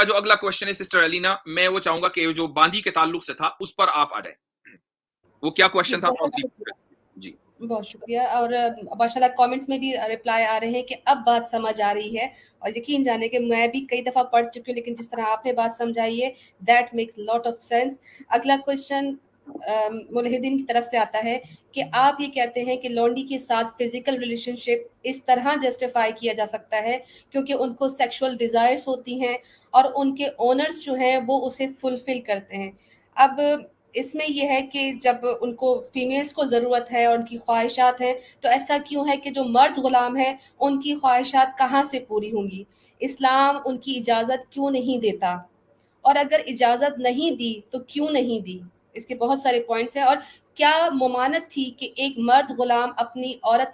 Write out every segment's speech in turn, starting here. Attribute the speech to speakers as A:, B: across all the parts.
A: जो अगला क्वेश्चन है सिस्टर अलीना, मैं वो चाहूंगा कि जो बांदी के ताल्लुक से था उस पर आप आ जाए। वो क्या क्वेश्चन था? जी
B: बहुत शुक्रिया। और माशाल्लाह कमेंट्स में भी रिप्लाई आ रहे हैं कि अब बात समझ आ रही है, और यकीन जाने कि मैं भी कई दफ़ा पढ़ चुकी हूँ, लेकिन जिस तरह आपने बात समझाई है that makes lot of sense. अगला क्वेश्चन मुलहिदीन की तरफ से आता है कि आप ये कहते हैं कि लौंडी के साथ फिजिकल रिलेशनशिप इस तरह जस्टिफाई किया जा सकता है क्योंकि उनको सेक्सुअल डिज़ायर्स होती हैं और उनके ओनर्स जो हैं वो उसे फुलफिल करते हैं। अब इसमें यह है कि जब उनको फीमेल्स को ज़रूरत है और उनकी ख्वाहिशात हैं, तो ऐसा क्यों है कि जो मर्द ग़ुलाम है उनकी ख्वाहिशात कहाँ से पूरी होंगी? इस्लाम उनकी इजाज़त क्यों नहीं देता? और अगर इजाज़त नहीं दी तो क्यों नहीं दी? इसके बहुत सारे पॉइंट्स हैं। और क्या ममानत थी कि एक मर्द ग़ुलाम अपनी औरत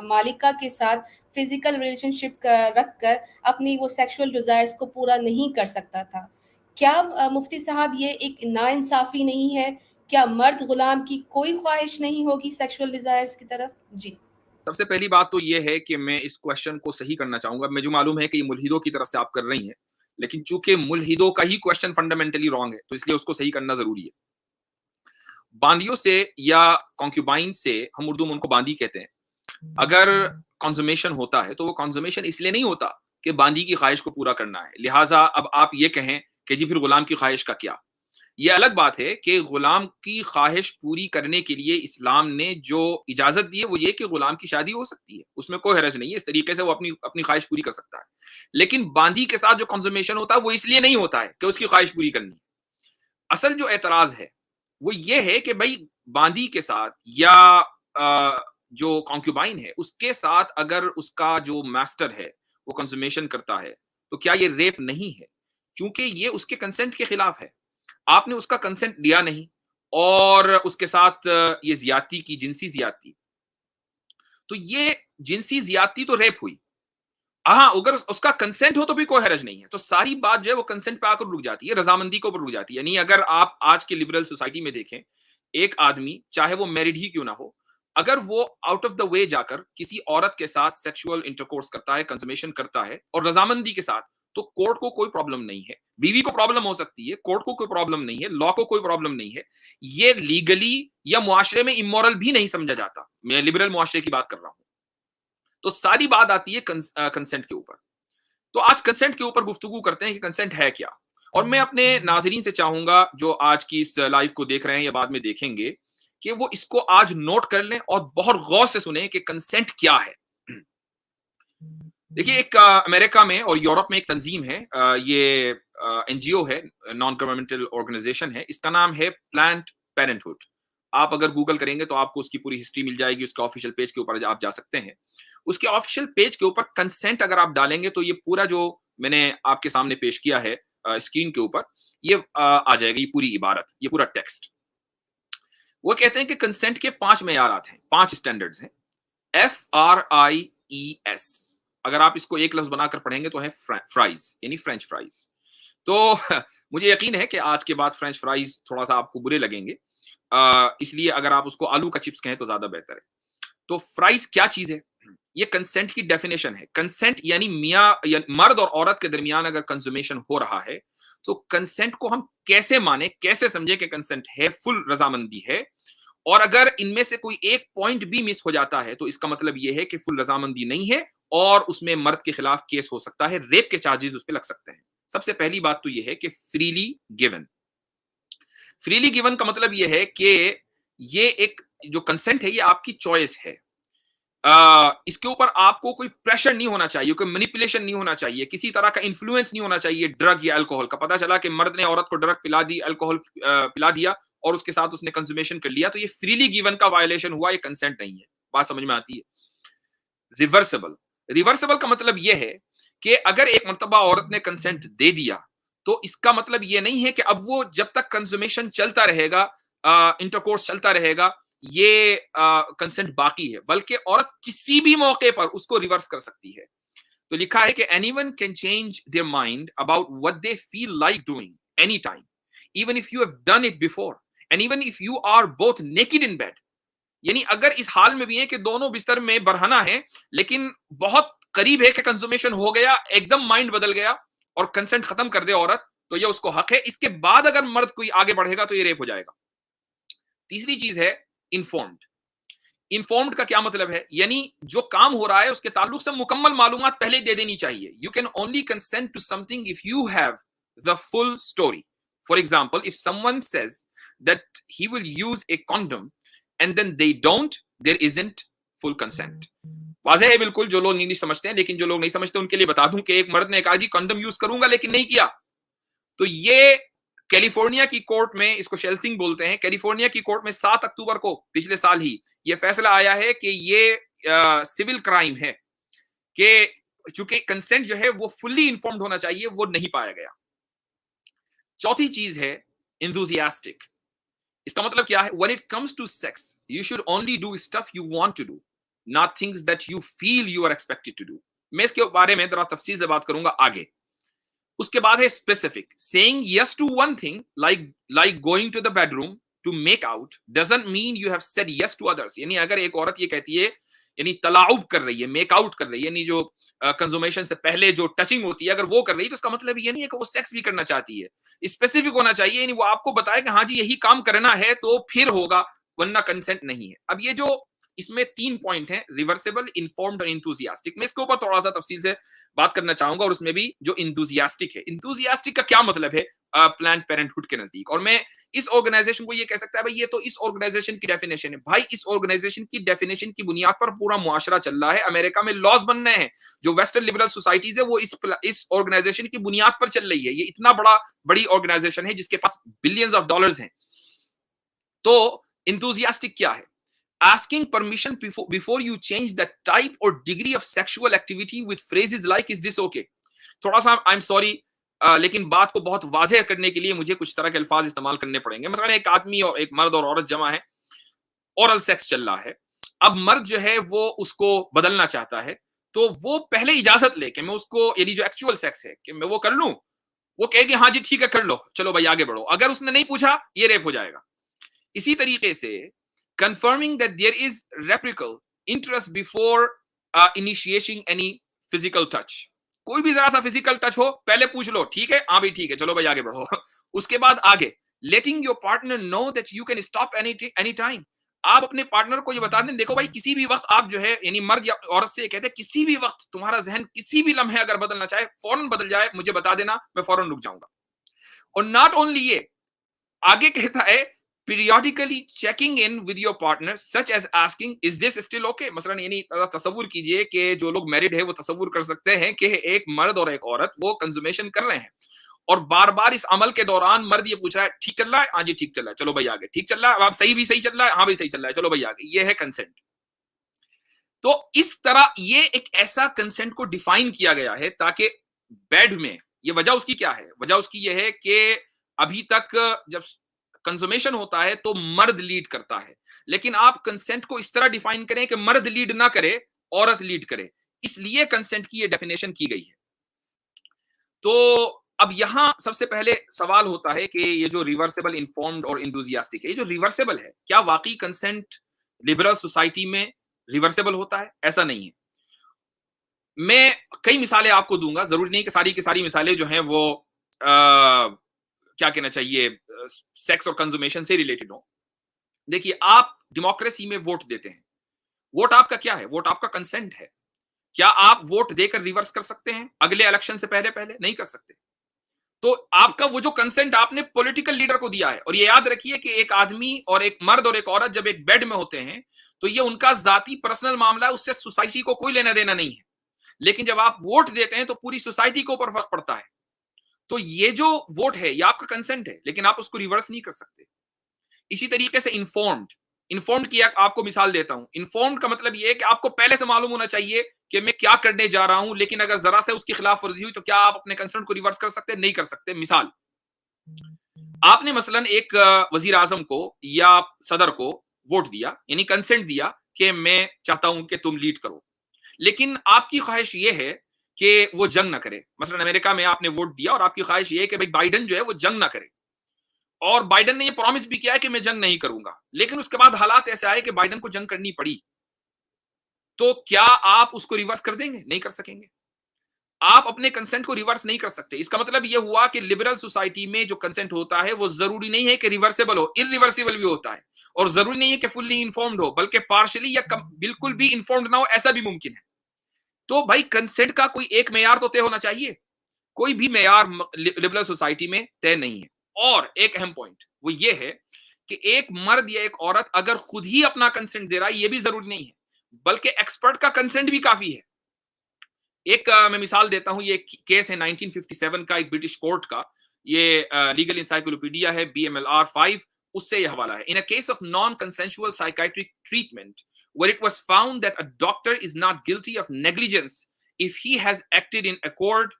B: मालिका के साथ फिजिकल रिलेशनशिप रख कर अपनी वो सेक्सुअल डिज़ायर्स को पूरा नहीं कर सकता था? क्या मुफ्ती साहब ये एक नाइंसाफ़ी नहीं है? क्या मर्द ग़ुलाम की कोई ख्वाहिश नहीं होगी सेक्सुअल डिज़ायर्स की तरफ? जी।
A: सबसे पहली बात तो ये है कि मैं इस क्वेश्चन को सही करना चाहूंगा। मुझे मालूम है कि ये मुल्हिदों की तरफ से आप कर रही हैं, लेकिन चूंकि मुल्हिदों का ही क्वेश्चन फंडामेंटली रॉन्ग है तो इसलिए उसको सही करना जरूरी है। बांदियों से या कॉन्क्यूबाइन से, हम उर्दू में उनको बांदी कहते हैं, अगर कंज्यूमेशन होता है तो वो कंज्यूमेशन इसलिए नहीं होता कि बांदी की ख्वाहिश को पूरा करना है। लिहाजा अब आप ये कहें कि जी फिर गुलाम की ख्वाहिश का क्या? ये अलग बात है कि गुलाम की ख्वाहिश पूरी करने के लिए इस्लाम ने जो इजाजत दी है वो ये कि गुलाम की शादी हो सकती है, उसमें कोई हरज नहीं है, इस तरीके से वो अपनी अपनी ख्वाहिश पूरी कर सकता है। लेकिन बांदी के साथ जो कंज्यूमेशन होता है वो इसलिए नहीं होता है कि उसकी ख्वाहिश पूरी करनी। असल जो एतराज है वो ये है कि भाई बांदी के साथ या जो कॉन्क्यूबाइन है उसके साथ अगर उसका जो मास्टर है वो कंज्यूमेशन करता है तो क्या ये रेप नहीं है? चूंकि ये उसके कंसेंट के खिलाफ है, आपने उसका कंसेंट लिया नहीं और उसके साथ ये ज्यादती की, जिनसी ज्यादती, तो ये जिनसी ज्यादती तो रेप हुई। हाँ, अगर उसका कंसेंट हो तो भी कोई हरज नहीं है। तो सारी बात जो है वो कंसेंट पे आकर रुक जाती है, रजामंदी के ऊपर रुक जाती है। यानी अगर आप आज की लिबरल सोसाइटी में देखें, एक आदमी चाहे वो मैरिड ही क्यों ना हो, अगर वो आउट ऑफ द वे जाकर किसी औरत के साथ सेक्सुअल इंटरकोर्स करता है, कंसमेशन करता है और रजामंदी के साथ, तो कोर्ट को कोई प्रॉब्लम नहीं है। बीवी को प्रॉब्लम हो सकती है, कोर्ट को कोई प्रॉब्लम नहीं है, लॉ को कोई प्रॉब्लम नहीं है। ये लीगली या मुआशरे में इमोरल भी नहीं समझा जाता। मैं लिबरल मुआशरे की बात कर रहा हूं। तो सारी बात आती है कंसेंट के ऊपर। तो आज कंसेंट के ऊपर गुफ्तगू करते हैं कि कंसेंट है क्या। और मैं अपने नाजरीन से चाहूंगा जो आज की इस लाइव को देख रहे हैं या बाद में देखेंगे कि वो इसको आज नोट कर लें और बहुत गौर से सुने कि कंसेंट क्या है। देखिए, एक अमेरिका में और यूरोप में एक तंजीम है, ये एनजीओ है, नॉन गवर्नमेंटल ऑर्गेनाइजेशन है, इसका नाम है प्लान्ड पेरेंटहुड। आप अगर गूगल करेंगे तो आपको उसकी पूरी हिस्ट्री मिल जाएगी, उसके ऑफिशियल पेज के ऊपर आप जा सकते हैं। उसके ऑफिशियल पेज के ऊपर कंसेंट अगर आप डालेंगे तो ये पूरा जो मैंने आपके सामने पेश किया है स्क्रीन के ऊपर, ये आ जाएगा, ये पूरी इबारत, ये पूरा टेक्स्ट। वो कहते हैं कि कंसेंट के 5 मेयारात हैं, 5 स्टैंडर्ड्स हैं। FRIES, अगर आप इसको एक लफ्ज बनाकर पढ़ेंगे तो है फ्राइज, यानी फ्रेंच फ्राइज। तो मुझे यकीन है कि आज के बाद फ्रेंच फ्राइज थोड़ा सा आपको बुरे लगेंगे, इसलिए अगर आप उसको आलू का चिप्स कहें तो ज्यादा बेहतर है। तो फ्राइज क्या चीज है? ये कंसेंट की डेफिनेशन है। कंसेंट यानी मियां या मर्द और औरत के दरमियान अगर कंज्यूमेशन हो रहा है तो कंसेंट को हम कैसे माने, कैसे समझे कि कंसेंट है, फुल रजामंदी है। और अगर इनमें से कोई एक पॉइंट भी मिस हो जाता है तो इसका मतलब यह है कि फुल रजामंदी नहीं है और उसमें मर्द के खिलाफ केस हो सकता है, रेप के चार्जेस उस पर लग सकते हैं। सबसे पहली बात तो यह है कि फ्रीली गिवन। फ्रीली गिवन का मतलब यह है कि ये एक जो कंसेंट है ये आपकी चॉइस है। इसके ऊपर आपको कोई प्रेशर नहीं होना चाहिए, कोई मैनिपुलेशन नहीं होना चाहिए, किसी तरह का इन्फ्लुएंस नहीं होना चाहिए ड्रग या अल्कोहल का। पता चला कि मर्द ने औरत को ड्रग पिला दी, अल्कोहल पिला दिया और उसके साथ उसने कंज्यूमेशन कर लिया, तो ये फ्रीली गिवन का वायलेशन हुआ, ये कंसेंट नहीं है। बात समझ में आती है? रिवर्सेबल, रिवर्सेबल का मतलब यह है कि अगर एक मर्तबा औरत ने कंसेंट दे दिया तो इसका मतलब यह नहीं है कि अब वो जब तक कंज्यूमेशन चलता रहेगा, इंटरकोर्स चलता रहेगा, ये कंसेंट बाकी है, बल्कि औरत किसी भी मौके पर उसको रिवर्स कर सकती है। तो लिखा है कि anyone can change their mind about what they feel like doing any time, even if you have done it before and even if you are both naked in bed. यानी अगर इस हाल में भी है कि दोनों बिस्तर में बरहना है लेकिन बहुत करीब है कि कंज्यूमेशन हो गया, एकदम माइंड बदल गया और कंसेंट खत्म कर दे औरत, तो ये उसको हक है। इसके बाद अगर मर्द कोई आगे बढ़ेगा तो ये रेप हो जाएगा। तीसरी चीज है इन्फॉर्म्ड। इन्फॉर्म्ड का क्या मतलब है? यानी जो काम हो रहा है उसके ताल्लुक से मुकम्मल मालूमात पहले दे देनी चाहिए। You can only consent to something if you have the full story. For example, if someone says that he will use a condom and then they don't, there isn't full consent. वाज़ेह है बिल्कुल, जो लोग English समझते हैं, लेकिन जो लोग नहीं समझते उनके लिए बता दूं कि एक मर्द ने कहा जी कॉन्डम यूज करूंगा लेकिन नहीं किया, तो ये कैलिफोर्निया की कोर्ट में, इसको शेल्थिंग बोलते हैं, कैलिफोर्निया की कोर्ट में 7 अक्टूबर को पिछले साल ही ये फैसला आया है कि ये सिविल क्राइम है कि चूंकि कंसेंट जो है वो फुल्ली इन्फॉर्म्ड होना चाहिए, वो नहीं पाया गया। चौथी चीज है enthusiastic। इसका मतलब क्या है? when it comes to sex you should only do stuff you want to do, not things that you feel you are expected to do। मैं इसके बारे में जरा तफसील से बात करूंगा आगे। उसके बाद है specific. saying yes to one thing like going to the bedroom to make out doesn't mean you have said yes to others। यानी अगर एक औरत ये कहती है, यानी तलाउब कर रही है, मेक आउट कर रही है, यानी जो कंज्यूमेशन से पहले जो टचिंग होती है, अगर वो कर रही है तो इसका मतलब ये नहीं है कि वो सेक्स भी करना चाहती है। स्पेसिफिक होना चाहिए, यानी वो आपको बताए कि हाँ जी यही काम करना है तो फिर होगा, वरना कंसेंट नहीं है। अब ये जो इसमें 3 पॉइंट हैं, रिवर्सिबल, इन्फॉर्म्ड और इंथुजियास्टिक, मैं इसके ऊपर थोड़ा सा तफसील से बात करना चाहूंगा। और उसमें भी जो इंथुजियास्टिक है, इंथुजियास्टिक का क्या मतलब है प्लान्ड पेरेंटहुड के नजदीक। और मैं इस ऑर्गेनाइजेशन को ये कह सकता है भाई ये तो इस ऑर्गेनाइजेशन की डेफिनेशन है। भाई इस ऑर्गेनाइजेशन की डेफिनेशन की बुनियाद पर पूरा मुआशरा चल रहा है। अमेरिका में लॉज बन रहे हैं, जो वेस्टर्न लिबरल सोसाइटीज है वो इस ऑर्गेनाइजेशन की बुनियाद पर चल रही है। ये इतना बड़ी ऑर्गेनाइजेशन है जिसके पास बिलियंस ऑफ डॉलर्स हैं। तो इंथुजियास्टिक क्या है? Asking permission before you change the type or degree of sexual activity with phrases like is this okay। थोड़ा सा I'm sorry, लेकिन बात को बहुत वाज़ेह करने के लिए मुझे कुछ तरह के अल्फाज इस्तेमाल करने पड़ेंगे। मसलन एक आदमी और एक मर्द और औरत जमा है, ओरल सेक्स चल रहा है। अब मर्द जो है वो उसको बदलना चाहता है, तो वो पहले इजाजत लेके मैं उसको, यानी जो एक्चुअल सेक्स है कि मैं वो कर लूं, वो कहेगी हाँ जी ठीक है कर लो, चलो भाई आगे बढ़ो। अगर उसने नहीं पूछा ये रेप हो जाएगा। इसी तरीके से confirming that there is reciprocal interest before initiating any physical touch। कोई भी जरा सा फिजिकल टच हो पहले पूछ लो, ठीक है हाँ भाई ठीक है चलो भाई आगे बढ़ो। उसके बाद आगे letting your partner know that you can stop any time। आप अपने पार्टनर को ये बता दें, देखो भाई किसी भी वक्त आप जो है, यानी मर्द या औरत से कहते हैं किसी भी वक्त तुम्हारा जहन किसी भी लम्हे अगर बदलना चाहे, फौरन बदल जाए, मुझे बता देना, मैं फौरन रुक जाऊंगा। और नॉट ओनली ये, आगे कहता है periodically checking in with your partner such as asking is this still okay। मसलन यानी तसव्वुर कीजिए कि जो लोग मैरिड है वो तसव्वुर कर सकते हैं कि एक मर्द और एक औरत वो कंज्यूमेशन कर रहे हैं, और बार बार इस अमल के दौरान मर्द ये पूछ रहा है ठीक चल रहा है, हाँ जी ठीक चल रहा है, चलो भाई आगे, ठीक चल रहा है, आप सही चल रहा है, हाँ भाई सही चल रहा है, चलो भाई आगे। ये है कंसेंट। तो इस तरह ये एक ऐसा कंसेंट को डिफाइन किया गया है ताकि बेड में, ये वजह उसकी क्या है? वजह उसकी ये है कि अभी तक जब कंज्यूमेशन होता है तो मर्द लीड करता है, लेकिन आप कंसेंट को इस तरह डिफाइन करें कि मर्द लीड ना करे, औरत लीड करे, इसलिए कंसेंट की ये डेफिनेशन की गई है। तो अब यहां सबसे पहले सवाल होता है कि ये जो रिवर्सिबल, इन्फॉर्म्ड और इंथुजियास्टिक है, ये जो रिवर्सिबल है, क्या वाकई कंसेंट लिबरल सोसाइटी में रिवर्सिबल होता है? ऐसा नहीं है। मैं कई मिसालें आपको दूंगा, जरूरी नहीं कि सारी की सारी मिसालें जो हैं वो क्या कहना चाहिए सेक्स और कंज्यूमेशन से रिलेटेड हो। देखिए, आप डेमोक्रेसी में वोट देते हैं, वोट आपका क्या है? वोट आपका कंसेंट है। क्या आप वोट देकर रिवर्स कर सकते हैं अगले इलेक्शन से पहले? नहीं कर सकते। तो आपका वो जो कंसेंट आपने पॉलिटिकल लीडर को दिया है, और ये याद रखिए कि एक आदमी और एक मर्द और एक औरत जब एक बेड में होते हैं तो ये उनका जाती पर्सनल मामला है, उससे सोसाइटी को कोई लेना देना नहीं है। लेकिन जब आप वोट देते हैं तो पूरी सोसाइटी के ऊपर फर्क पड़ता है। तो ये जो वोट है ये आपका कंसेंट है, लेकिन आप उसको रिवर्स नहीं कर सकते। इसी तरीके से इन्फॉर्म्ड की आपको मिसाल देता हूं। इन्फॉर्म्ड का मतलब ये है कि आपको पहले से मालूम होना चाहिए कि मैं क्या करने जा रहा हूं, लेकिन अगर जरा से उसकी खिलाफ वर्जी हुई तो क्या आप अपने कंसेंट को रिवर्स कर सकते? नहीं कर सकते। मिसाल, आपने मसलन एक वजीर आजम को या सदर को वोट दिया, यानी कंसेंट दिया कि मैं चाहता हूं कि तुम लीड करो, लेकिन आपकी ख्वाहिश ये है कि वो जंग ना करे। मसलन अमेरिका में आपने वोट दिया और आपकी ख्वाहिश ये है कि भाई बाइडन जो है वो जंग ना करे, और बाइडन ने ये प्रॉमिस भी किया है कि मैं जंग नहीं करूंगा, लेकिन उसके बाद हालात ऐसे आए कि बाइडन को जंग करनी पड़ी, तो क्या आप उसको रिवर्स कर देंगे? नहीं कर सकेंगे। आप अपने कंसेंट को रिवर्स नहीं कर सकते। इसका मतलब यह हुआ कि लिबरल सोसाइटी में जो कंसेंट होता है वो जरूरी नहीं है कि रिवर्सेबल हो, इरिवर्सिबल भी होता है, और जरूरी नहीं है कि फुल्ली इन्फॉर्म्ड हो, बल्कि पार्शियली या बिल्कुल भी इन्फॉर्म्ड ना हो, ऐसा भी मुमकिन है। तो भाई कंसेंट का कोई एक मेयार तो तय होना चाहिए, कोई भी मेयार लिबरल सोसाइटी में तय नहीं है। और एक अहम पॉइंट वो ये है कि एक मर्द या एक औरत अगर खुद ही अपना कंसेंट दे रहा है, ये भी जरूरी नहीं है, बल्कि एक्सपर्ट का कंसेंट भी काफी है। एक मैं मिसाल देता हूं, ये केस है 1957 का, एक ब्रिटिश कोर्ट का, ये लीगल इंसाइक्लोपीडिया है BMLR 5, उससे यह हवाला है। In a case of non consensual psychiatric treatment where it was found that a doctor is not guilty of negligence if he has acted in accord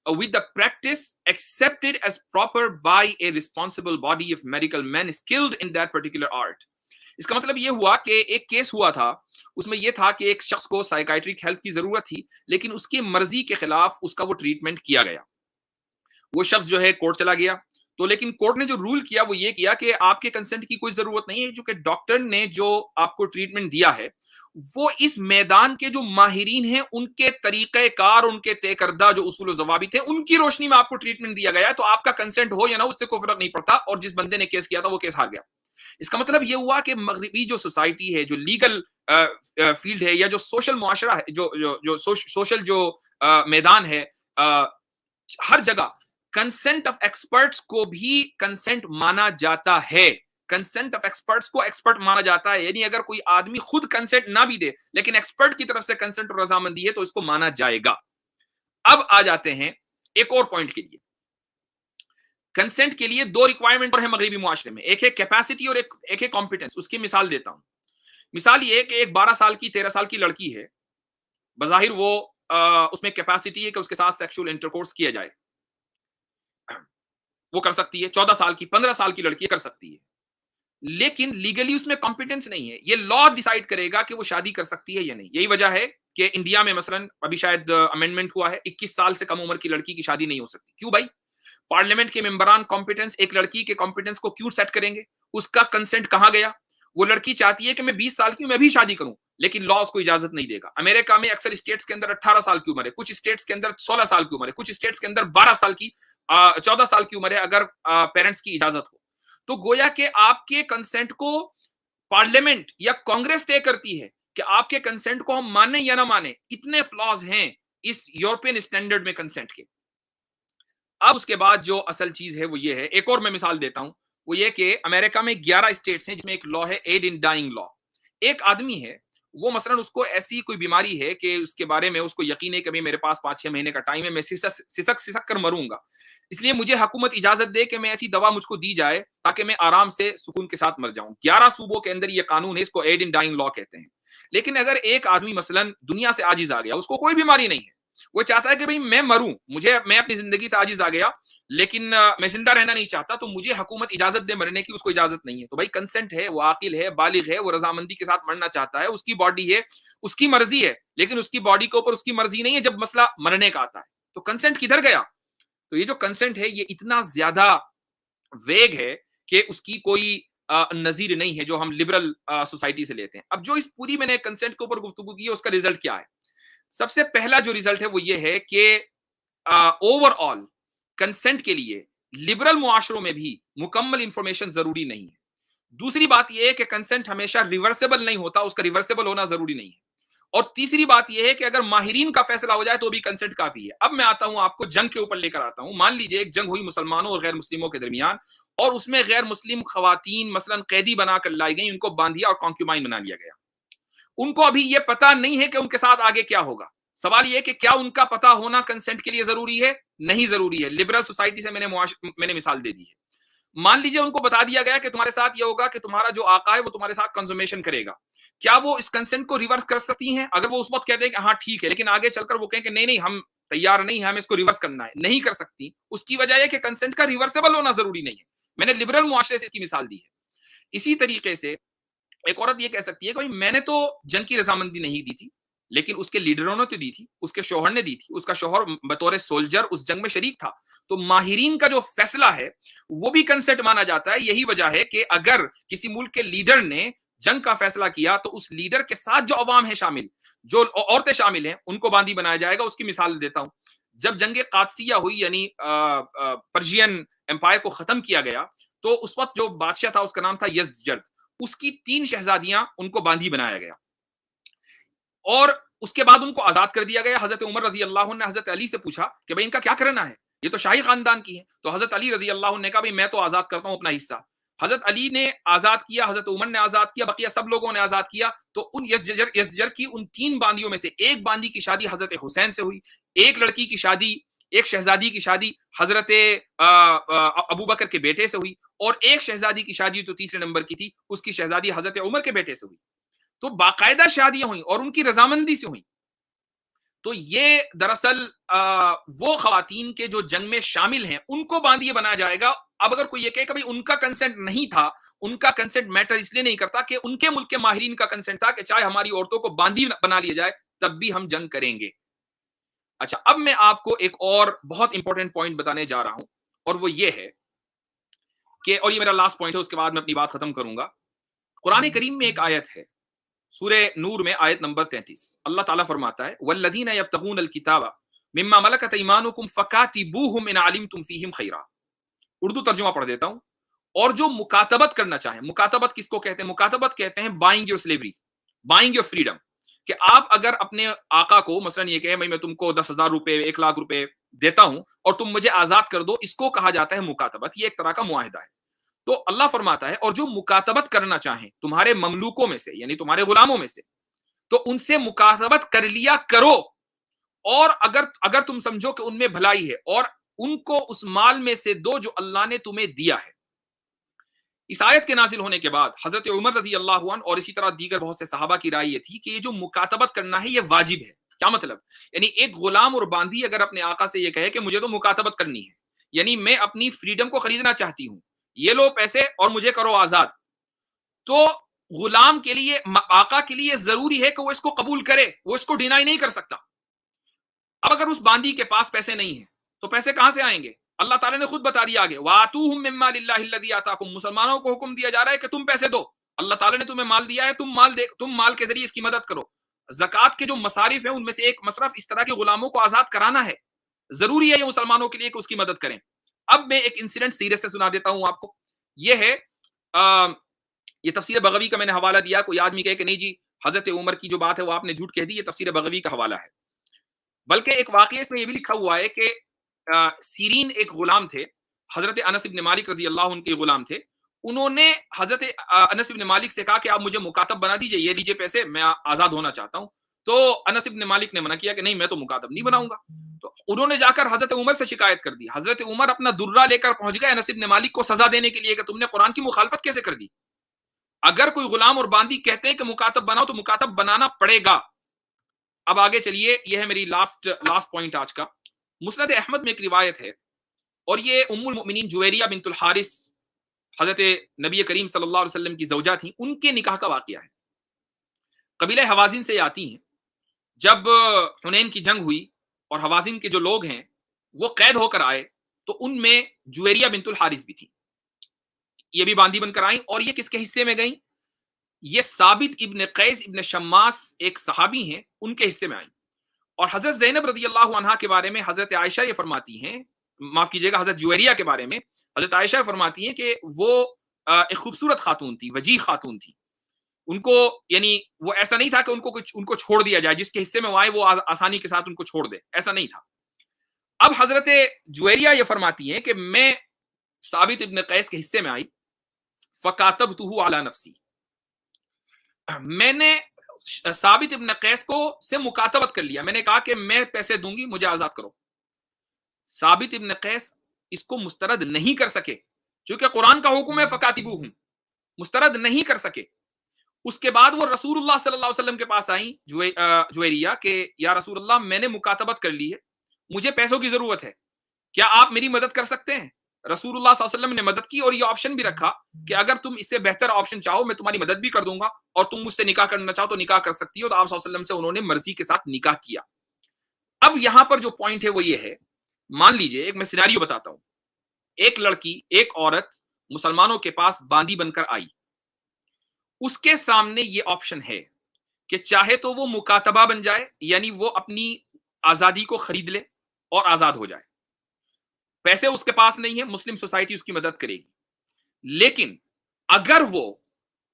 A: with the practice accepted as proper by a responsible body of medical men skilled in that particular art। इसका मतलब ये हुआ कि एक case हुआ था, उसमें यह था कि एक शख्स को साइकाइट्रिक हेल्प की जरूरत थी, लेकिन उसकी मर्जी के खिलाफ उसका वो ट्रीटमेंट किया गया। वो शख्स जो है कोर्ट चला गया, तो लेकिन कोर्ट ने जो रूल किया वो ये किया कि आपके कंसेंट की कोई जरूरत नहीं है, जो कि डॉक्टर ने जो आपको ट्रीटमेंट दिया है वो इस मैदान के जो माहिरीन हैं उनके तरीक़ेकार, उनके तय करदा जो उसूल ज़वाबित थे, उनकी रोशनी में आपको ट्रीटमेंट दिया गया है, तो आपका कंसेंट हो या ना उससे कोई फर्क नहीं पड़ता। और जिस बंदे ने केस किया था वो केस हार गया। इसका मतलब ये हुआ कि मगरिबी जो सोसाइटी है, जो लीगल फील्ड है, या जो सोशल मुआशरा है, जो सोशल जो मैदान है, हर जगह कंसेंट ऑफ एक्सपर्ट्स को भी कंसेंट माना जाता है। कंसेंट ऑफ एक्सपर्ट्स को एक्सपर्ट माना जाता है, यानी अगर कोई आदमी खुद कंसेंट ना भी दे लेकिन एक्सपर्ट की तरफ से कंसेंट और रजामंदी है तो इसको माना जाएगा। अब आ जाते हैं एक और पॉइंट के लिए। कंसेंट के लिए दो रिक्वायरमेंट और है मगरिबी मुआशरे में, एक है कैपेसिटी और एक है कॉम्पिटेंस। उसकी मिसाल देता हूं। मिसाल ये कि एक 12 साल की 13 साल की लड़की है, बजाहिर वो उसमें कैपेसिटी है कि उसके साथ सेक्सुअल इंटरकोर्स किया जाए, वो कर सकती है। 14 साल की 15 साल की लड़की कर सकती है, लेकिन लीगली उसमें कॉम्पिटेंस नहीं है। ये लॉ डिसाइड करेगा कि वो शादी कर सकती है या नहीं। यही वजह है कि इंडिया में मसलन अभी शायद अमेंडमेंट हुआ है, 21 साल से कम उम्र की लड़की की शादी नहीं हो सकती। क्यों भाई? पार्लियामेंट के मेंबरान कॉम्पिटेंस एक लड़की के कॉम्पिटेंस को क्यों सेट करेंगे? उसका कंसेंट कहां गया? वो लड़की चाहती है कि मैं 20 साल की हूं, मैं भी शादी करूं, लेकिन लॉ उसको इजाजत नहीं देगा। अमेरिका में अक्सर स्टेट्स के अंदर 18 साल की उम्र है, कुछ स्टेट्स के अंदर 16 साल की उम्र है, कुछ स्टेट्स के अंदर 12 साल की 14 साल की उम्र है, अगर पेरेंट्स की इजाजत हो। तो गोया कि आपके कंसेंट को पार्लियामेंट या कांग्रेस तय करती है कि आपके कंसेंट को हम माने या ना माने। इतने फ्लॉज हैं इस यूरोपियन स्टैंडर्ड में कंसेंट के। अब उसके बाद जो असल चीज है वो ये है, एक और मैं मिसाल देता हूं, वो ये कि अमेरिका में 11 स्टेट्स हैं जिसमें एक लॉ है एड इन डाइंग लॉ। एक आदमी है, वो मसलन उसको ऐसी कोई बीमारी है कि उसके बारे में उसको यकीन है कि भाई मेरे पास 5-6 महीने का टाइम है, मैं सिसक कर मरूंगा, इसलिए मुझे हुकूमत इजाजत दे कि मैं ऐसी दवा मुझको दी जाए ताकि मैं आराम से सुकून के साथ मर जाऊं। 11 सूबों के अंदर ये कानून है, इसको एड इन डाइंग लॉ कहते हैं। लेकिन अगर एक आदमी मसलन दुनिया से आजिज आ गया, उसको कोई बीमारी नहीं है, वो चाहता है कि भाई मैं मरूं, मैं अपनी जिंदगी से आजिज आ गया, लेकिन मैं जिंदा रहना नहीं चाहता, तो मुझे हुकूमत इजाजत दे मरने की, उसको इजाजत नहीं है। तो भाई कंसेंट है, वो आकिल है, बालिग है, वो रजामंदी के साथ मरना चाहता है, उसकी बॉडी है, उसकी मर्जी है, लेकिन उसकी बॉडी के ऊपर उसकी मर्जी नहीं है जब मसला मरने का आता है। तो कंसेंट किधर गया? तो ये जो कंसेंट है ये इतना ज्यादा वेग है कि उसकी कोई नजीर नहीं है जो हम लिबरल सोसाइटी से लेते हैं। अब जो इस पूरी मैंने कंसेंट के ऊपर गुफ्तगू की है, उसका रिजल्ट क्या है? सबसे पहला जो रिजल्ट है वो ये है कि ओवरऑल कंसेंट के लिए लिबरल मुआशरों में भी मुकम्मल इंफॉर्मेशन जरूरी नहीं है। दूसरी बात यह है कि कंसेंट हमेशा रिवर्सेबल नहीं होता, उसका रिवर्सेबल होना जरूरी नहीं है। और तीसरी बात यह है कि अगर माहिरीन का फैसला हो जाए तो भी कंसेंट काफी है। अब मैं आता हूं, आपको जंग के ऊपर लेकर आता हूं। मान लीजिए एक जंग हुई मुसलमानों और गैर मुस्लिमों के दरमियान, और उसमें गैर मुस्लिम खवातीन मसलन कैदी बनाकर लाई गई, उनको बांध दिया और कॉन्क्यूबाइन बना लिया गया। उनको अभी यह पता नहीं है कि उनके साथ आगे क्या होगा। सवाल यह कि क्या उनका पता होना कंसेंट के लिए जरूरी है? नहीं जरूरी है। लिबरल सोसाइटी से मैंने मिसाल दे दी है। मान लीजिए उनको बता दिया गया कि तुम्हारे साथ यह होगा कि तुम्हारा जो आका है वो तुम्हारे साथ कंज्यूमेशन करेगा, क्या वो इस कंसेंट को रिवर्स कर सकती हैं? अगर वो उस वक्त कहते हैं कि हाँ ठीक है, लेकिन आगे चलकर वो कहें कि नहीं नहीं हम तैयार नहीं है, हमें इसको रिवर्स करना है, नहीं कर सकती। उसकी वजह है कि कंसेंट का रिवर्सेबल होना जरूरी नहीं है। मैंने लिबरल मुआशरे से इसकी मिसाल दी है। इसी तरीके से एक औरत ये कह सकती है कि भाई मैंने तो जंग की रजामंदी नहीं दी थी, लेकिन उसके लीडरों ने तो दी थी, उसके शौहर ने दी थी, उसका शौहर बतौर सोल्जर उस जंग में शरीक था। तो माहिरीन का जो फैसला है वो भी कंसेंट माना जाता है। यही वजह है कि अगर किसी मुल्क के लीडर ने जंग का फैसला किया तो उस लीडर के साथ जो अवाम है शामिल, जो औरतें शामिल हैं, उनको बांदी बनाया जाएगा। उसकी मिसाल देता हूं, जब जंग कादसिया हुई, यानी पर्शियन एम्पायर को खत्म किया गया, तो उस वक्त जो बादशाह था उसका नाम था यज़दजर्द, उसकी 3 शहजादियां, उनको बांदी बनाया गया और उसके बाद उनको आजाद कर दिया गया। हजरत उमर रजी अल्लाह ने हजरत अली से पूछा कि भाई इनका क्या करना है, ये तो शाही खानदान की है। तो हजरत अली रजी अल्लाह ने कहा भाई मैं तो आजाद करता हूं अपना हिस्सा। हजरत अली ने आजाद किया, हजरत उमर ने आजाद किया, बकिया सब लोगों ने आजाद किया। तो उन यज़दजर की उन 3 बांदियों में से एक बांदी की शादी हजरत हुसैन से हुई, एक लड़की की शादी, एक शहजादी की शादी हजरत अबू बकर के बेटे से हुई, और एक शहजादी की शादी जो तीसरे नंबर की थी उसकी शहजादी हजरत उमर के बेटे से हुई। तो बाकायदा शादियां हुई और उनकी रजामंदी से हुई। तो ये दरअसल वो खवातीन के जो जंग में शामिल हैं उनको बांदिए बनाया जाएगा। अब अगर कोई ये कहे कि भाई उनका कंसेंट नहीं था, उनका कंसेंट मैटर इसलिए नहीं करता कि उनके मुल्क के माहिरीन का कंसेंट था कि चाहे हमारी औरतों को बांदी बना लिया जाए तब भी हम जंग करेंगे। अच्छा, अब मैं आपको एक और बहुत इंपॉर्टेंट पॉइंट बताने जा रहा हूं, और वो ये है कि, और ये मेरा लास्ट पॉइंट है, उसके बाद मैं अपनी बात खत्म करूंगा। कुरान करीम में एक आयत है, सूरे नूर में आयत नंबर 33, अल्लाह ताला फरमाता है वल्लदीना यब्तगूनल किताबा मिम्मा मलकत ऐमानुकुम फकातिबूहुम इन अलिमतुम फीहिम खैरा। उर्दू तर्जुमा पढ़ देता हूं। और जो मुकातबत करना चाहे, मुकातबत किसको कहते हैं? मुकातबत कहते हैं buying your slavery, buying your freedom. कि आप अगर अपने आका को मसलन ये कहे भाई मैं तुमको 10,000 रुपए, 1 लाख रुपए देता हूं और तुम मुझे आजाद कर दो, इसको कहा जाता है मुकातबत। ये एक तरह का मुआहिदा है। तो अल्लाह फरमाता है और जो मुकातबत करना चाहें तुम्हारे ममलूकों में से, यानी तुम्हारे गुलामों में से, तो उनसे मुकातबत कर लिया करो। और अगर तुम समझो कि उनमें भलाई है, और उनको उस माल में से दो जो अल्लाह ने तुम्हें दिया है। इस आयत के नाजिल होने के बाद हजरत उमर रजी अल्लाह अन्हु और इसी तरह दीगर बहुत से सहाबा की राय ये थी कि ये जो मुकातबत करना है ये वाजिब है। क्या मतलब? यानी एक गुलाम और बांदी अगर अपने आका से ये कहे कि मुझे तो मुकातबत करनी है, यानी मैं अपनी फ्रीडम को खरीदना चाहती हूं, ये लो पैसे और मुझे करो आजाद, तो गुलाम के लिए, आका के लिए जरूरी है कि वो इसको कबूल करे, वो इसको डिनाई नहीं कर सकता। अब अगर उस बांदी के पास पैसे नहीं है तो पैसे कहां से आएंगे? अल्लाह ताला ने खुद बता दिया आगे, वातूहुम मिम्मा लिल्लाहि अल्लज़ी आताकुम, मुसलमानों को हुक्म दिया जा रहा है कि तुम पैसे दो, अल्लाह ताला ने तुम्हें माल दिया है, तुम माल के जरिए इसकी मदद करो। ज़कात के जो मसारिफ है उनमें से एक मसरफ इस तरह के गुलामों को आजाद कराना है, जरूरी है ये मुसलमानों के लिए कि उसकी मदद करें। अब मैं एक इंसिडेंट सीरियस से सुना देता हूं आपको। ये है ये तफसीर बगवी का मैंने हवाला दिया। कोई आदमी कहे कि नहीं जी हजरत उमर की जो बात है वो आपने झूठ कह दी, ये तफसीर बगवी का हवाला है। बल्कि एक वाकई इसमें यह भी लिखा हुआ है कि सीरीन एक गुलाम थे, हजरत अनस इब्न मालिक रजी अल्लाह उनके गुलाम थे। उन्होंने हजरत अनस इब्न मालिक से कहा कि आप मुझे मुकातब बना दीजिए, ये लीजिए पैसे, मैं आजाद होना चाहता हूं। तो अनस इब्न मालिक ने मना किया कि नहीं मैं तो मुकातब नहीं बनाऊंगा। तो उन्होंने जाकर हजरत उमर से शिकायत कर दी। हजरत उमर अपना दुर्रा लेकर पहुंच गए अनस इब्न मालिक को सजा देने के लिए कि तुमने कुरान की मुखालफत कैसे कर दी। अगर कोई गुलाम और बांदी कहते हैं कि मुकातब बनाओ तो मुकातब बनाना पड़ेगा। अब आगे चलिए, यह है मेरी लास्ट पॉइंट आज का। मुस्नद अहमद में एक रिवायत है, और ये उम्मुल मोमिनीन जुवैरिया बिनतुल हारिस हजरत नबी करीम सल्लल्लाहु अलैहि वसल्लम की ज़ौजा थी, उनके निकाह का वाकया है। कबीला हवाजिन से आती हैं। जब हुनैन की जंग हुई और हवाजिन के जो लोग हैं वो कैद होकर आए, तो उनमें जुवैरिया बिनतुल हारिस भी थी। ये भी बांदी बनकर आई, और ये किसके हिस्से में गई? ये साबित इब्न कैस इब्न शम्मास एक सहाबी हैं, उनके हिस्से में आई। और हजरत ज़ैनब रज़ी अल्लाहु अन्हा के बारे में हजरत आयशा ये फरमाती हैं, माफ कीजिएगा, हजरत जुवैरिया के बारे में हजरत आयशा फरमाती हैं कि वो एक खूबसूरत खातून थी, वजीह खातून थी। उनको, यानी वो ऐसा नहीं था कि उनको छोड़ दिया जाए, जिसके हिस्से में वो आए वो आसानी के साथ उनको छोड़ दे, ऐसा नहीं था। अब हजरत जुवैरिया ये फरमाती हैं कि मैं साबित इब्न कैस के हिस्से में आई, फकातबतुहु अला नफ्सी, मैंने साबित इब्न कैस को से मुकातबत कर लिया, मैंने कहा कि मैं पैसे दूंगी, मुझे आजाद करो। साबित इब्न कैस इसको मुस्तरद नहीं कर सके, क्योंकि कुरान का हुक्म है फकातिबूहुम, मुस्तरद नहीं कर सके। उसके बाद वो रसूलुल्लाह सल्लल्लाहु अलैहि वसल्लम के पास आई जुवैरिया के, या रसूलुल्लाह मैंने मुकातबत कर ली है, मुझे पैसों की जरूरत है, क्या आप मेरी मदद कर सकते हैं? रसूलुल्लाह सल्लल्लाहु अलैहि वसल्लम ने मदद की, और ये ऑप्शन भी रखा कि अगर तुम इससे बेहतर ऑप्शन चाहो मैं तुम्हारी मदद भी कर दूंगा, और तुम मुझसे निकाह करना चाहो तो निकाह कर सकती हो। तो आप सल्लल्लाहु अलैहि वसल्लम से उन्होंने मर्जी के साथ निकाह किया। अब यहां पर जो पॉइंट है वो ये है, मान लीजिए एक मैं सिनेरियो बताता हूं, एक लड़की, एक औरत मुसलमानों के पास बांदी बनकर आई, उसके सामने ये ऑप्शन है कि चाहे तो वो मुकातबा बन जाए, यानी वो अपनी आजादी को खरीद ले, और आजाद हो जाए। पैसे उसके पास नहीं है, मुस्लिम सोसाइटी उसकी मदद करेगी। लेकिन अगर वो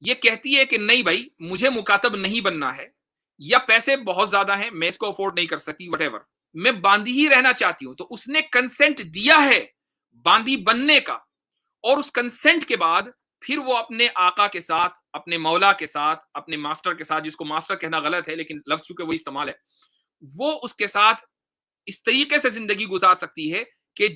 A: ये कहती है कि नहीं भाई मुझे मुकातब नहीं बनना है, या पैसे बहुत ज्यादा हैं, मैं इसको अफोर्ड नहीं कर सकती, वटेवर, मैं बांदी ही रहना चाहती हूं, तो उसने कंसेंट दिया है बांदी बनने का, और उस कंसेंट के बाद फिर वो अपने आका के साथ, अपने मौला के साथ, अपने मास्टर के साथ, जिसको मास्टर कहना गलत है लेकिन लफ्ज चूंकि वो इस्तेमाल है, वो उसके साथ इस तरीके से जिंदगी गुजार सकती है कि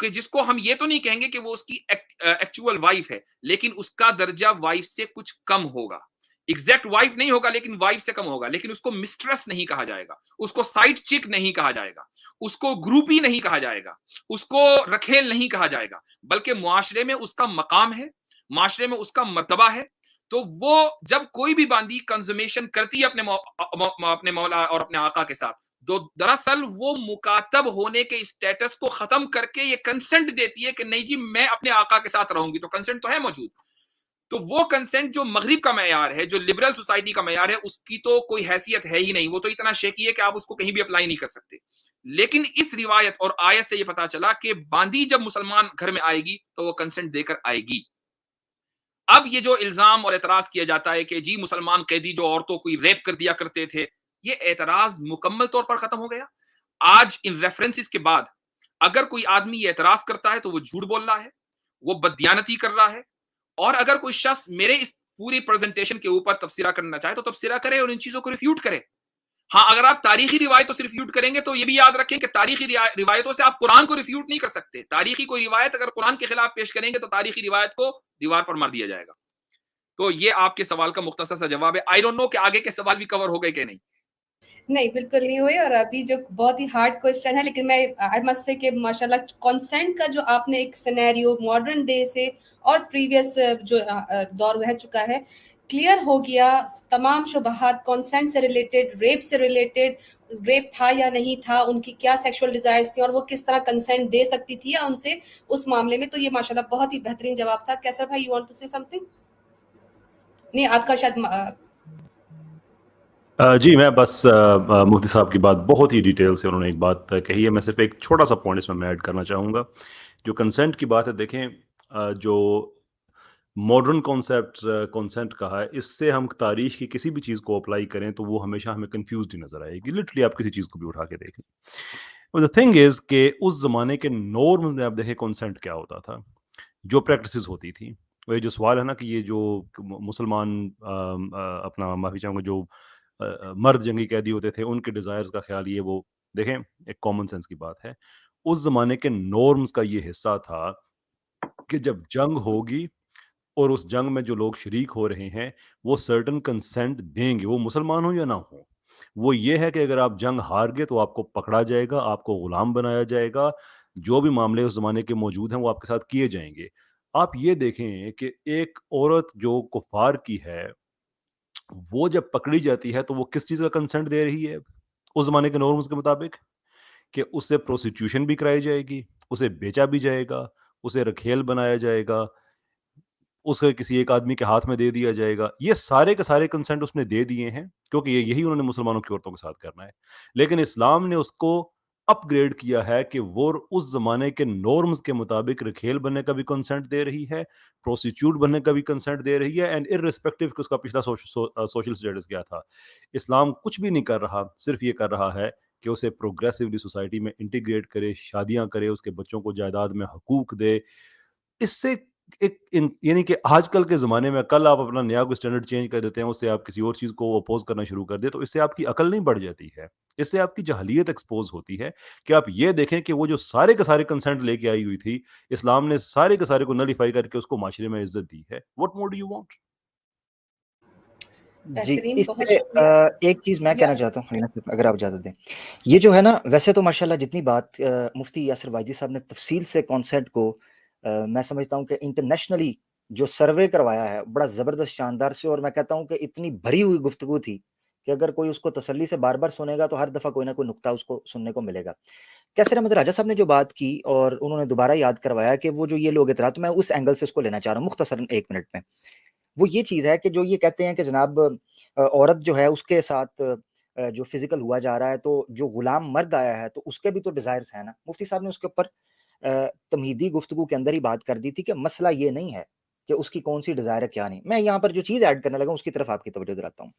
A: जिसको हम ये तो नहीं कहेंगे कि वो उसकी एक्चुअल वाइफ है, लेकिन उसका दर्जा वाइफ से कुछ कम होगा। एग्जैक्ट वाइफ नहीं होगा लेकिन वाइफ से कम होगा, लेकिन उसको मिस्ट्रेस नहीं कहा जाएगा, उसको साइड चिक नहीं कहा जाएगा, उसको ग्रुपी नहीं कहा जाएगा, उसको रखेल नहीं कहा जाएगा, बल्कि मुआशरे में उसका मकाम है, माशरे में उसका मर्तबा है। तो वो जब कोई भी बांदी कंज्यूमेशन करती है अपने मौला और अपने आका के साथ, तो दरअसल वो मुकातब होने के स्टेटस को खत्म करके ये कंसेंट देती है कि नहीं जी मैं अपने आका के साथ रहूंगी, तो कंसेंट तो है मौजूद। तो वो कंसेंट जो मगरिब का मयार है, जो लिबरल सोसाइटी का मयार है, उसकी तो कोई हैसियत है ही नहीं, वो तो इतना शेकी है कि आप उसको कहीं भी अप्लाई नहीं कर सकते। लेकिन इस रिवायत और आयत से ये पता चला कि बांदी जब मुसलमान घर में आएगी तो वो कंसेंट देकर आएगी। अब ये जो इल्जाम और एतराज किया जाता है कि जी मुसलमान कैदी जो औरतों को रेप कर दिया करते थे, ये एतराज मुकम्मल तौर पर खत्म हो गया। आज इन रेफरेंसेस के बाद अगर कोई आदमी ये एतराज करता है तो वो झूठ बोल रहा है, वो बददियानती कर रहा है। और अगर कोई शख्स मेरे इस पूरी प्रेजेंटेशन के ऊपर तबसरा करना चाहे तो तबसरा करे और इन चीजों को रिफ्यूट करे। हाँ, अगर आप तारीखी रिवायतों से रिफ्यूट करेंगे तो ये भी याद रखें कि तारीखी रिवायतों से आप कुरान को रिफ्यूट नहीं कर सकते। तारीखी कोई रिवायत अगर कुरान के खिलाफ पेश करेंगे तो तारीखी रिवायत को दीवार पर मार दिया जाएगा। तो ये आपके सवाल का मुख्तसर सा जवाब है। आई डोंट नो कि आगे के सवाल भी कवर हो गए कि नहीं।
B: नहीं, बिल्कुल नहीं हुए। और अभी जो बहुत ही हार्ड क्वेश्चन है, लेकिन मैं आई मस्ट से कि माशाल्लाह कंसेंट का जो आपने एक सिनेरियो मॉडर्न डे से और प्रीवियस जो दौर रह चुका है क्लियर हो गया। तमाम शुबहात कंसेंट से रिलेटेड, रेप से रिलेटेड, रेप था या नहीं था, उनकी क्या सेक्सुअल डिजायर्स थी और वो किस तरह कंसेंट दे सकती थी या उनसे उस मामले में। तो ये माशाल्लाह बहुत ही बेहतरीन जवाब था। कैसर भाई, you want to say something? नहीं, आपका शायद
C: जी मैं बस मुफ्ती साहब की बात बहुत ही डिटेल से उन्होंने एक बात कही है। मैं सिर्फ एक छोटा सा पॉइंट इसमें मैं ऐड करना चाहूँगा। जो कंसेंट की बात है, देखें जो मॉडर्न कॉन्सेप्ट कंसेंट कहा है, इससे हम तारीख की किसी भी चीज़ को अप्लाई करें तो वो हमेशा हमें कंफ्यूज ही नजर आएगी। लिटरली आप किसी चीज़ को भी उठा के देख लें। द थिंग इज कि उस जमाने के नॉर्म में आप देखें कंसेंट क्या होता था, जो प्रैक्टिसेस होती थी। वो जो सवाल है ना कि ये जो मुसलमान अपना माफी चाहूँगा जो मर्द जंगी कैदी होते थे उनके डिजायर्स का ख्याल ये वो देखें, एक कॉमन सेंस की बात है। उस जमाने के नॉर्म्स का ये हिस्सा था कि जब जंग होगी और उस जंग में जो लोग शरीक हो रहे हैं वो सर्टन कंसेंट देंगे, वो मुसलमान हो या ना हो। वो ये है कि अगर आप जंग हार गए तो आपको पकड़ा जाएगा, आपको गुलाम बनाया जाएगा, जो भी मामले उस जमाने के मौजूद हैं वो आपके साथ किए जाएंगे। आप ये देखें कि एक औरत जो कुफार की है वो जब पकड़ी जाती है तो वो किस चीज का कंसेंट दे रही है उस जमाने के नॉर्म्स के मुताबिक, कि उससे प्रोस्टिट्यूशन भी कराई जाएगी, उसे बेचा भी जाएगा, उसे रखेल बनाया जाएगा, उसे किसी एक आदमी के हाथ में दे दिया जाएगा। ये सारे के सारे कंसेंट उसने दे दिए हैं क्योंकि यही उन्होंने मुसलमानों की औरतों के साथ करना है। लेकिन इस्लाम ने उसको अपग्रेड किया है कि वो उस जमाने के नॉर्म्स के मुताबिक रखेल बनने का भी कंसेंट दे रही है, प्रोस्टिट्यूट बनने का भी कंसेंट दे रही है, एंड इररिस्पेक्टिव कि उसका पिछला सोशल स्टेटस क्या था। इस्लाम कुछ भी नहीं कर रहा, सिर्फ ये कर रहा है कि उसे प्रोग्रेसिवली सोसाइटी में इंटीग्रेट करे, शादियां करे, उसके बच्चों को जायदाद में हकूक दे। इससे एक यानी कि आजकल के ज़माने में कल आप अपना नया कोई स्टैंडर्ड चेंज कर देते हैं, उससे आप किसी और चीज़ को अपोज़ करना शुरू कर दें, तो इससे आपकी अकल नहीं बढ़ जाती है। इससे आपकी जहलियत एक्सपोज़ होती है कि आप ये देखें कि वो जो सारे के सारे कंसेंट लेके आई हुई थी, इस्लाम ने सारे के सारे को नलीफाई करके उसको माशरे में इज़्ज़त दी है। What more do you want?
D: जी,
B: बेहतरीन, बहुत
D: इससे
B: शुक्रिया।
D: एक चीज़ मैं कहना चाहता हूँ रीना साहब, अगर आप इजाज़त दें। ये जो है ना, वैसे तो माशाल्लाह जितनी बात मुफ्ती यासिर वाइदी साहब ने तफसील से कॉन्सेप्ट को मैं समझता हूँ कि इंटरनेशनली जो सर्वे करवाया है बड़ा ज़बरदस्त शानदार से, और मैं कहता हूँ कि इतनी भरी हुई गुफ्तगू थी कि अगर कोई उसको तसल्ली से बार-बार सुनेगा तो हर दफ़ा कोई ना कोई नुक्ता उसको सुनने को मिलेगा। कैसर अहमद राजा साहब ने जो बात की और उन्होंने दोबारा याद करवाया कि वो जो ये लोग इतरा, तो मैं उस एंगल से उसको लेना चाह रहा हूँ मुख्तसरन 1 मिनट में। वो ये चीज़ है कि जो ये कहते हैं कि जनाब औरत जो है उसके साथ जो फिजिकल हुआ जा रहा है, तो जो गुलाम मर्द आया है तो उसके भी तो डिजायर्स हैं ना। मुफ्ती साहब ने उसके ऊपर तमहीदी गुफ्तगू के अंदर ही बात कर दी थी कि मसला ये नहीं है कि उसकी कौन सी डिजायर है क्या नहीं। मैं यहाँ पर जो चीज ऐड करने लगा उसकी तरफ आपकी तवज्जो दिलाता हूँ।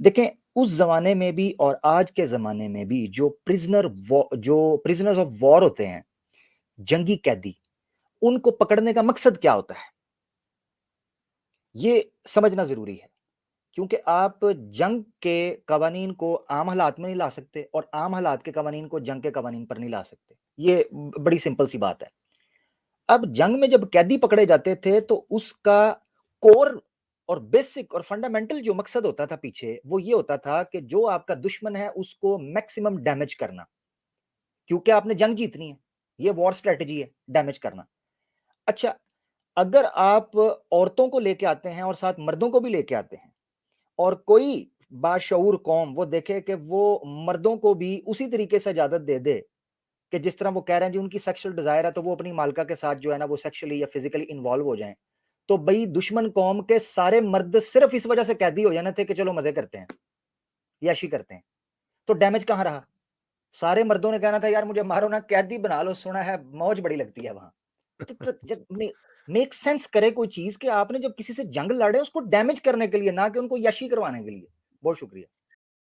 D: देखें, उस जमाने में भी और आज के जमाने में भी जो प्रिजनर्स ऑफ वॉर होते हैं, जंगी कैदी, उनको पकड़ने का मकसद क्या होता है ये समझना जरूरी है। क्योंकि आप जंग के कवानीन को आम हालात में नहीं ला सकते और आम हालात के कवानीन को जंग के कवानीन पर नहीं ला सकते। ये बड़ी सिंपल सी बात है। अब जंग में जब कैदी पकड़े जाते थे तो उसका कोर और बेसिक और फंडामेंटल जो मकसद होता था पीछे, वो ये होता था कि जो आपका दुश्मन है उसको मैक्सिमम डैमेज करना, क्योंकि आपने जंग जीतनी है। ये वॉर स्ट्रेटजी है, डैमेज करना। अच्छा, अगर आप औरतों को लेके आते हैं और साथ मर्दों को भी लेके आते हैं और कोई बाशऊर कौम वो देखे कि वो मर्दों को भी उसी तरीके से इजाजत दे दे कि जिस तरह वो कह रहे हैं जी उनकी सेक्सुअल डिजायर है तो वो अपनी मालका के साथ जो है ना वो सेक्सुअली या फिजिकली इन्वॉल्व हो जाएं, तो भाई दुश्मन कौम के सारे मर्द सिर्फ इस वजह से कैदी हो जाने थे कि चलो मजे करते हैं, याशी करते हैं, तो डैमेज कहां रहा? सारे मर्दों ने कहना था यार मुझे मारो ना, कैदी बना लो, सुना है मौज बड़ी लगती है वहां। तो जब मेक सेंस करे कोई चीज कि आपने जब किसी से जंग लड़े उसको डैमेज करने के लिए, ना कि उनको यशी करवाने के लिए। बहुत शुक्रिया।